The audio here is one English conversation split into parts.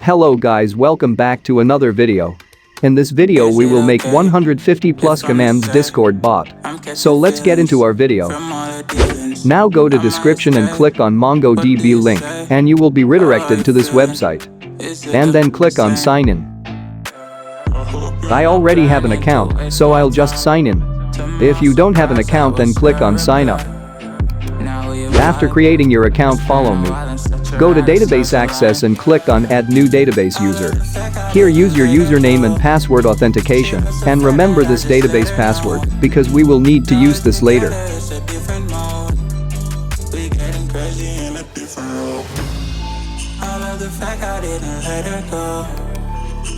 Hello guys, welcome back to another video. In this video we will make 150 plus commands Discord bot. So let's get into our video. Now go to description and click on MongoDB link and you will be redirected to this website. And then click on sign in. I already have an account, so I'll just sign in. If you don't have an account, then click on sign up. After creating your account, follow me. Go to database access and click on add new database user. Here use your username and password authentication and remember this database password because we will need to use this later.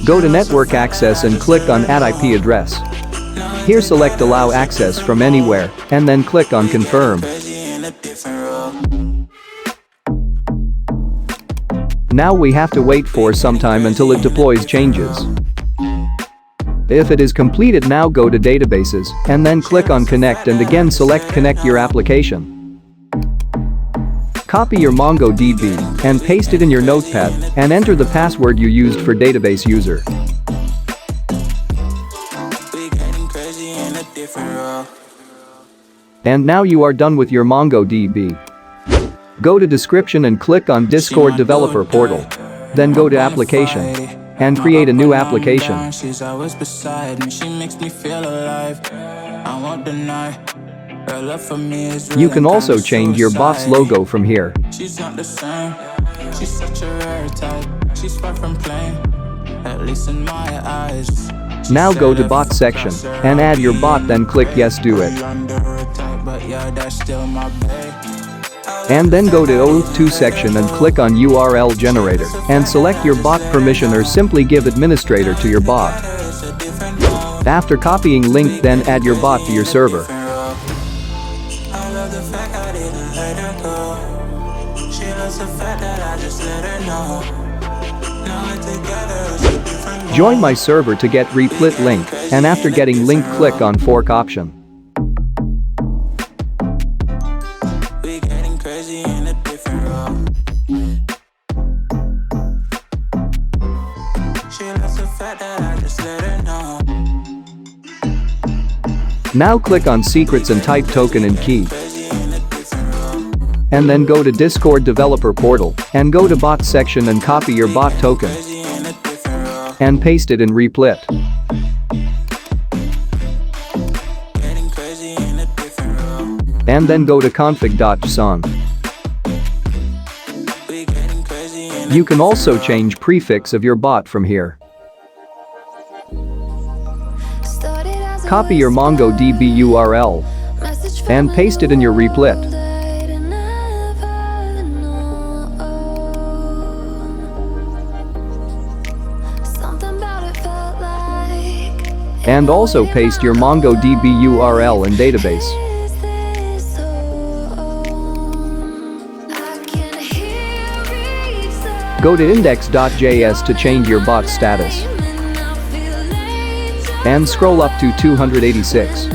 Go to network access and click on add IP address. Here select allow access from anywhere and then click on confirm. Now we have to wait for some time until it deploys changes. If it is completed, now go to databases and then click on connect and again select connect your application. Copy your MongoDB and paste it in your notepad and enter the password you used for database user. And now you are done with your MongoDB. Go to description and click on Discord developer portal. Then go to application and create a new application. She's always beside me, she makes me feel alive. I won't deny, her love for me is real. You can also change your bot's logo from here. She's not the same, she's such a rare type. She's far from plain, at least in my eyes. Now go to bot section and add your bot, then click yes, do it. And then go to OAuth2 section and click on URL generator and select your bot permission or simply give administrator to your bot. After copying link, then add your bot to your server. Join my server to get replit link and after getting link click on fork option. Now click on secrets and type token and key. And then go to Discord developer portal and go to bot section and copy your bot token and paste it in replit. And then go to config.json. You can also change prefix of your bot from here. Copy your MongoDB URL and paste it in your replit. And also paste your MongoDB URL in database. Go to index.js to change your bot status. And scroll up to 286.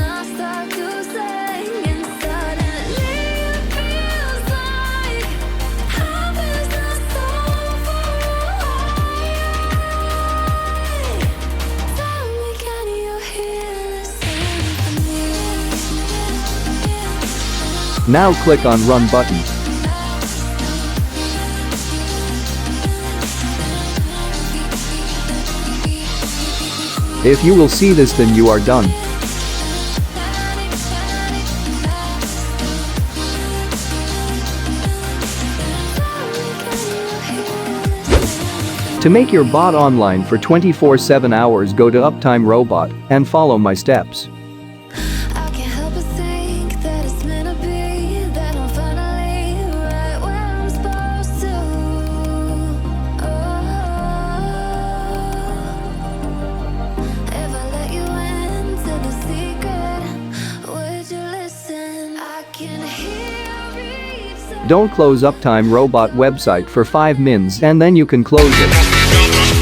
Now click on Run button. If you will see this, then you are done. To make your bot online for 24/7 hours, go to UptimeRobot and follow my steps. Don't close UptimeRobot website for 5 mins and then you can close it.